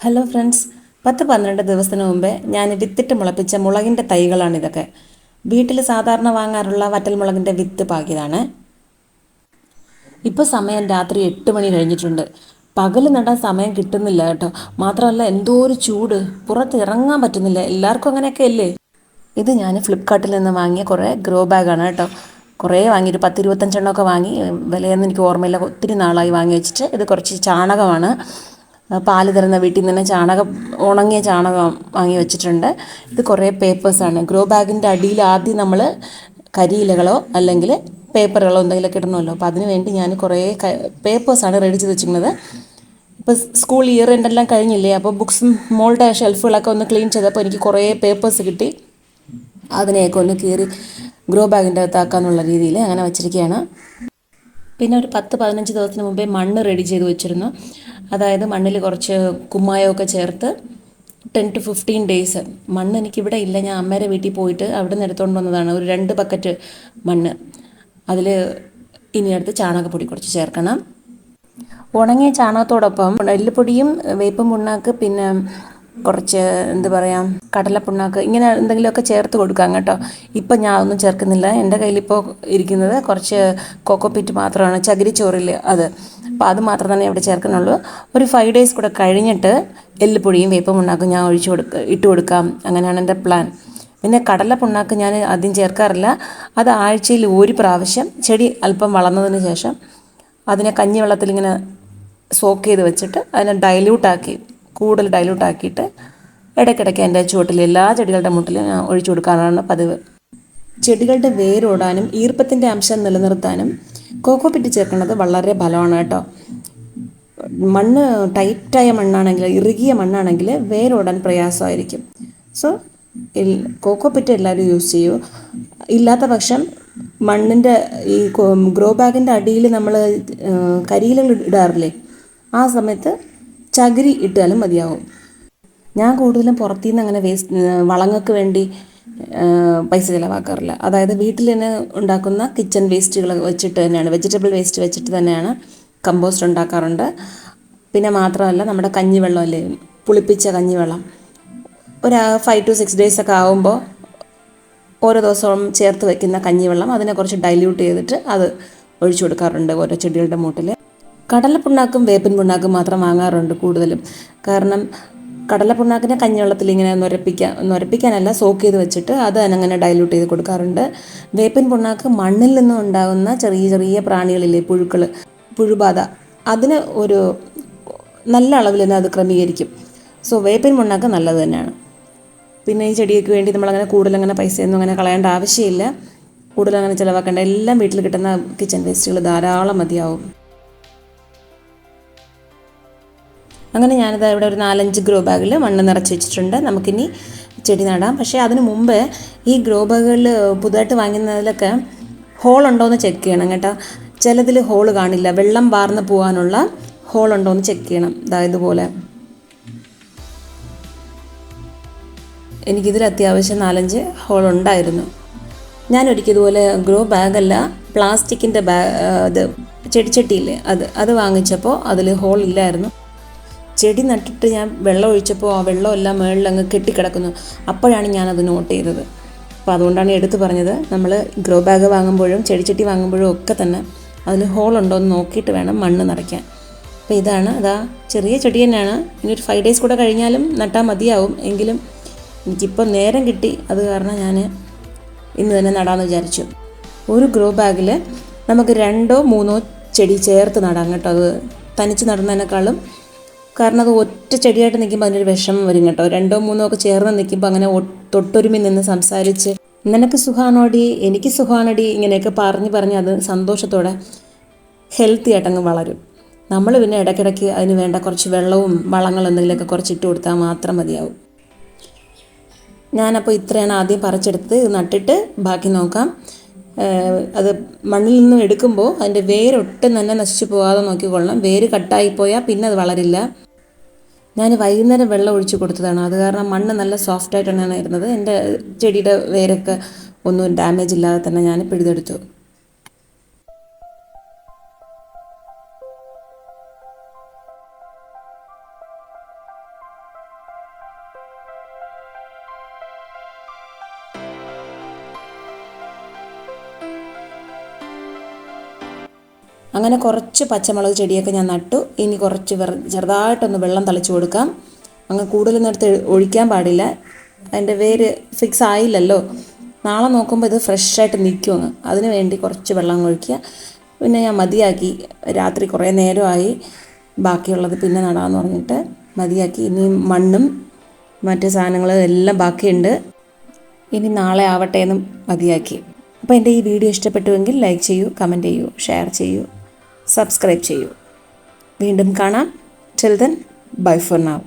Hello friends, 10-12 ദിവസത്തിന് മുമ്പേ ഞാൻ വിത്തിട്ട് മുളപ്പിച്ച മുളകിൻ്റെ തൈകളാണിതൊക്കെ. വീട്ടിൽ സാധാരണ വാങ്ങാറുള്ള വറ്റൽമുളകിൻ്റെ വിത്ത് പാകിയതാണ്. ഇപ്പോൾ സമയം രാത്രി 8 മണി കഴിഞ്ഞിട്ടുണ്ട്. പകൽ നടാൻ സമയം കിട്ടുന്നില്ല കേട്ടോ. മാത്രമല്ല എന്തോ ഒരു ചൂട്, പുറത്ത് ഇറങ്ങാൻ പറ്റുന്നില്ല. എല്ലാവർക്കും അങ്ങനെയൊക്കെ അല്ലേ. ഇത് ഞാൻ ഫ്ലിപ്കാർട്ടിൽ നിന്ന് വാങ്ങിയ കുറേ ഗ്രോ ബാഗാണ് കേട്ടോ. കുറേ വാങ്ങി, ഒരു 10-25 വാങ്ങി. വിലയൊന്നും എനിക്ക് ഓർമ്മയില്ല, ഒത്തിരി നാളായി വാങ്ങി വെച്ചിട്ട്. ഇത് കുറച്ച് ചാണകമാണ്, പാല് തരുന്ന വീട്ടിൽ നിന്ന് ചാണകം, ഉണങ്ങിയ ചാണകം വാങ്ങി വെച്ചിട്ടുണ്ട്. ഇത് കുറേ പേപ്പേഴ്സാണ്. ഗ്രോ ബാഗിൻ്റെ അടിയിൽ ആദ്യം നമ്മൾ കരിയിലകളോ അല്ലെങ്കിൽ പേപ്പറുകളോ എന്തെങ്കിലുമൊക്കെ ഇടണമല്ലോ. അപ്പോൾ അതിന് വേണ്ടി ഞാൻ കുറേ പേപ്പേഴ്സാണ് റെഡി ചെയ്ത് വെച്ചിരിക്കുന്നത്. ഇപ്പോൾ സ്കൂൾ ഇയർ എൻഡെല്ലാം കഴിഞ്ഞില്ലേ, അപ്പോൾ ബുക്സും മോളുടെ ഷെൽഫുകളൊക്കെ ഒന്ന് ക്ലീൻ ചെയ്തപ്പോൾ എനിക്ക് കുറേ പേപ്പേഴ്സ് കിട്ടി. അതിനെയൊക്കെ ഒന്ന് കീറി ഗ്രോ ബാഗിൻ്റെ അകത്താക്കാന്നുള്ള രീതിയിൽ അങ്ങനെ വച്ചിരിക്കുകയാണ്. പിന്നെ ഒരു 10-15 ദിവസത്തിന് മുമ്പേ മണ്ണ് റെഡി ചെയ്ത് വെച്ചിരുന്നു. അതായത് മണ്ണിൽ കുറച്ച് കുമ്മായമൊക്കെ ചേർത്ത് 10-15 ഡേയ്സ്. മണ്ണ് എനിക്കിവിടെ ഇല്ല, ഞാൻ അമ്മയുടെ വീട്ടിൽ പോയിട്ട് അവിടെ നിന്ന് എടുത്തുകൊണ്ട് വന്നതാണ്. ഒരു 2 ബക്കറ്റ് മണ്ണ്. അതിൽ ഇനി അടുത്ത് ചാണകപ്പൊടി കുറച്ച് ചേർക്കണം. ഉണങ്ങിയ ചാണകത്തോടൊപ്പം എല്ലുപൊടിയും വേപ്പും പുണ്ണാക്ക്, പിന്നെ കുറച്ച് എന്താ പറയുക, കടലപ്പിണ്ണാക്ക്, ഇങ്ങനെ എന്തെങ്കിലുമൊക്കെ ചേർത്ത് കൊടുക്കാം കേട്ടോ. ഇപ്പം ഞാൻ ഒന്നും ചേർക്കുന്നില്ല. എൻ്റെ കയ്യിലിപ്പോൾ ഇരിക്കുന്നത് കുറച്ച് കോക്കോപ്പിറ്റ് മാത്രമാണ്, ചകിരിച്ചോറിൽ അത്. അപ്പോൾ അത് മാത്രം തന്നെ ഇവിടെ ചേർക്കുന്നുള്ളൂ. ഒരു 5 ഡേയ്സ് കൂടെ കഴിഞ്ഞിട്ട് എല്ലുപൊടിയും വേപ്പും പുണ്ണാക്കും ഞാൻ ഇട്ട് കൊടുക്കാം. അങ്ങനെയാണ് എൻ്റെ പ്ലാൻ. പിന്നെ കടലപ്പിണ്ണാക്ക് ഞാൻ ആദ്യം ചേർക്കാറില്ല. അത് ആഴ്ചയിൽ ഒരു പ്രാവശ്യം ചെടി അല്പം വളർന്നതിന് ശേഷം അതിനെ കഞ്ഞിവെള്ളത്തിലിങ്ങനെ സോക്ക് ചെയ്ത് വെച്ചിട്ട് അതിനെ കൂടുതൽ ഡൈല്യൂട്ടാക്കിയിട്ട് ഇടയ്ക്കിടയ്ക്ക് എൻ്റെ ചുവട്ടിൽ എല്ലാ ചെടികളുടെ മുട്ടിലും ഞാൻ ഒഴിച്ചു കൊടുക്കാറാണ് പതിവ്. ചെടികളുടെ വേരോടാനും ഈർപ്പത്തിൻ്റെ അംശം നിലനിർത്താനും കോക്കോപ്പിറ്റ് ചേർക്കുന്നത് വളരെ ഫലമാണ് കേട്ടോ. മണ്ണ് ടൈറ്റായ മണ്ണാണെങ്കിൽ, ഇറുകിയ മണ്ണാണെങ്കിൽ വേരോടാൻ പ്രയാസമായിരിക്കും. സോ കോക്കോപ്പിറ്റ് എല്ലാവരും യൂസ് ചെയ്യൂ. ഇല്ലാത്ത പക്ഷം മണ്ണിൻ്റെ ഈ ഗ്രോ ബാഗിൻ്റെ അടിയിൽ നമ്മൾ കരിയിലകൾ ഇടാറില്ലേ, ആ സമയത്ത് ചകിരി ഇട്ടാലും മതിയാവും. ഞാൻ കൂടുതലും പുറത്തുനിന്ന് അങ്ങനെ വളങ്ങൾക്ക് വേണ്ടി പൈസ ചിലവാക്കാറില്ല. അതായത് വീട്ടിൽ തന്നെ ഉണ്ടാക്കുന്ന കിച്ചൺ വേസ്റ്റുകൾ വെച്ചിട്ട് തന്നെയാണ്, വെജിറ്റബിൾ വേസ്റ്റ് വെച്ചിട്ട് തന്നെയാണ് കമ്പോസ്റ്റ് ഉണ്ടാക്കാറുണ്ട്. പിന്നെ മാത്രമല്ല, നമ്മുടെ കഞ്ഞിവെള്ളം അല്ലേ, പുളിപ്പിച്ച കഞ്ഞിവെള്ളം, ഒരു 5-6 ഡേയ്സൊക്കെ ആകുമ്പോൾ ഓരോ ദിവസവും ചേർത്ത് വയ്ക്കുന്ന കഞ്ഞിവെള്ളം അതിനെ കുറച്ച് ഡൈല്യൂട്ട് ചെയ്തിട്ട് അത് ഒഴിച്ചു കൊടുക്കാറുണ്ട് ഓരോ ചെടികളുടെ മൂട്ടിൽ. കടലപ്പിണ്ണാക്കും വേപ്പിൻ പിണ്ണാക്കും മാത്രം വാങ്ങാറുണ്ട് കൂടുതലും. കാരണം കടലപ്പിണ്ണാക്കിനെ കഞ്ഞിവെള്ളത്തിൽ ഇങ്ങനെ നുരപ്പിക്കാനല്ല, സോക്ക് ചെയ്ത് വെച്ചിട്ട് അത് അങ്ങനെ ഡൈല്യൂട്ട് ചെയ്ത് കൊടുക്കാറുണ്ട്. വേപ്പിൻ പിണ്ണാക്ക് മണ്ണിൽ നിന്നും ഉണ്ടാകുന്ന ചെറിയ ചെറിയ പ്രാണികളില്ലേ, പുഴുബാധ, അതിന് ഒരു നല്ല അളവിൽ തന്നെ അത് ക്രമീകരിക്കും. സോ വേപ്പിൻ പിണ്ണാക്ക് നല്ലത് തന്നെയാണ്. പിന്നെ ഈ ചെടിക്ക് വേണ്ടി നമ്മളങ്ങനെ കൂടുതലങ്ങനെ പൈസയൊന്നും അങ്ങനെ കളയേണ്ട ആവശ്യമില്ല, കൂടുതലങ്ങനെ ചിലവാക്കേണ്ട. എല്ലാം വീട്ടിൽ കിട്ടുന്ന കിച്ചൺ വേസ്റ്റുകൾ ധാരാളം മതിയാവും. അങ്ങനെ ഞാനിത് ഇവിടെ ഒരു 4-5 ഗ്രോ ബാഗിൽ മണ്ണ് നിറച്ച് വെച്ചിട്ടുണ്ട്. നമുക്കിനി ചെടി നടാം. പക്ഷേ അതിന് മുമ്പ് ഈ ഗ്രോ ബാഗുകളിൽ പുതുതായിട്ട് വാങ്ങുന്നതിലൊക്കെ ഹോളുണ്ടോ എന്ന് ചെക്ക് ചെയ്യണം കേട്ടോ. ചിലതിൽ ഹോള് കാണില്ല, വെള്ളം വാർന്ന് പോകാനുള്ള ഹോളുണ്ടോ എന്ന് ചെക്ക് ചെയ്യണം. ഇതുപോലെ എനിക്കിതിൽ അത്യാവശ്യം 4-5 ഹോളുണ്ടായിരുന്നു. ഞാനൊരിക്കൽ ഇതുപോലെ ഗ്രോ ബാഗല്ല, പ്ലാസ്റ്റിക്കിൻ്റെ ഇത് ചെടിച്ചട്ടിയില്ലേ, അത് വാങ്ങിച്ചപ്പോൾ അതിൽ ഹോൾ ഇല്ലായിരുന്നു. ചെടി നട്ടിട്ട് ഞാൻ വെള്ളം ഒഴിച്ചപ്പോൾ ആ വെള്ളമെല്ലാം മുകളിൽ അങ്ങ് കെട്ടിക്കിടക്കുന്നു. അപ്പോഴാണ് ഞാനത് നോട്ട് ചെയ്തത്. അപ്പോൾ അതുകൊണ്ടാണ് എടുത്തു പറഞ്ഞത്, നമ്മൾ ഗ്രോ ബാഗ് വാങ്ങുമ്പോഴും ചെടിച്ചട്ടി വാങ്ങുമ്പോഴും ഒക്കെ തന്നെ അതിൽ ഹോളുണ്ടോ എന്ന് നോക്കിയിട്ട് വേണം മണ്ണ് നിറയ്ക്കാൻ. അപ്പോൾ ഇതാണ്, ചെറിയ ചെടി തന്നെയാണ്. ഇനി ഒരു 5 ഡേയ്സ് കൂടെ കഴിഞ്ഞാലും നട്ടാൽ മതിയാവും. എങ്കിലും എനിക്കിപ്പോൾ നേരം കിട്ടി, അത് കാരണം ഞാൻ ഇന്ന് തന്നെ നടാമെന്ന് വിചാരിച്ചു. ഒരു ഗ്രോ ബാഗിൽ നമുക്ക് 2-3 ചെടി ചേർത്ത് നടാം കേട്ടോ. അത് തനിച്ച് നടുന്നതിനേക്കാളും, കാരണം അത് ഒറ്റ ചെടിയായിട്ട് നിൽക്കുമ്പോൾ അതിനൊരു വിഷമം വരും കേട്ടോ. 2-3 ഒക്കെ ചേർന്ന് നിൽക്കുമ്പോൾ അങ്ങനെ തൊട്ടൊരുമി നിന്ന് സംസാരിച്ച് നിനക്ക് സുഖാണോടി, എനിക്ക് സുഖാണോടി, ഇങ്ങനെയൊക്കെ പറഞ്ഞ് അത് സന്തോഷത്തോടെ ഹെൽത്തി ആയിട്ടങ്ങ് വളരും. നമ്മൾ പിന്നെ ഇടയ്ക്കിടയ്ക്ക് അതിന് വേണ്ട കുറച്ച് വെള്ളവും വളങ്ങളും എന്തെങ്കിലുമൊക്കെ കുറച്ച് ഇട്ട് കൊടുത്താൽ മാത്രം മതിയാവും. ഞാനപ്പോൾ ഇത്രയാണ് ആദ്യം പറിച്ചെടുത്ത് നട്ടിട്ട് ബാക്കി നോക്കാം. അത് മണ്ണിൽ നിന്നും എടുക്കുമ്പോൾ അതിൻ്റെ വേരൊട്ടും തന്നെ നശിച്ചു പോകാതെ നോക്കിക്കൊള്ളണം. വേര് കട്ടായിപ്പോയാൽ പിന്നെ അത് വളരില്ല. ഞാൻ വൈകുന്നേരം വെള്ളം ഒഴിച്ച് കൊടുത്തതാണ്, അത് കാരണം മണ്ണ് നല്ല സോഫ്റ്റായിട്ട് തന്നെയാണ് ഇരുന്നത്. എൻ്റെ ചെടിയുടെ വേരൊക്കെ ഒന്നും ഡാമേജ് ഇല്ലാതെ തന്നെ ഞാൻ പിഴുതെടുത്തു. അങ്ങനെ കുറച്ച് പച്ചമുളക് ചെടിയൊക്കെ ഞാൻ നട്ടു. ഇനി കുറച്ച് ചെറുതായിട്ടൊന്ന് വെള്ളം തളിച്ചു കൊടുക്കാം. അങ്ങ് കൂടുതൽ നേരത്തെ ഒഴിക്കാൻ പാടില്ല, അതിൻ്റെ വേര് ഫിക്സ് ആയില്ലല്ലോ. നാളെ നോക്കുമ്പോൾ ഇത് ഫ്രഷായിട്ട് നിൽക്കും. അതിന് വേണ്ടി കുറച്ച് വെള്ളം ഒഴിക്കുക. പിന്നെ ഞാൻ മതിയാക്കി, രാത്രി കുറേ നേരമായി, ബാക്കിയുള്ളത് പിന്നെ നടാമെന്ന് പറഞ്ഞിട്ട് മതിയാക്കി. ഇനി മണ്ണും മറ്റ് സാധനങ്ങളും എല്ലാം ബാക്കിയുണ്ട്, ഇനി നാളെ ആവട്ടെ എന്നും മതിയാക്കി. അപ്പോൾ എൻ്റെ ഈ വീഡിയോ ഇഷ്ടപ്പെട്ടുവെങ്കിൽ ലൈക്ക് ചെയ്യൂ, കമൻറ്റ് ചെയ്യൂ, ഷെയർ ചെയ്യൂ, സബ്സ്ക്രൈബ് ചെയ്യൂ. വീണ്ടും കാണാം. Till then, bye for now.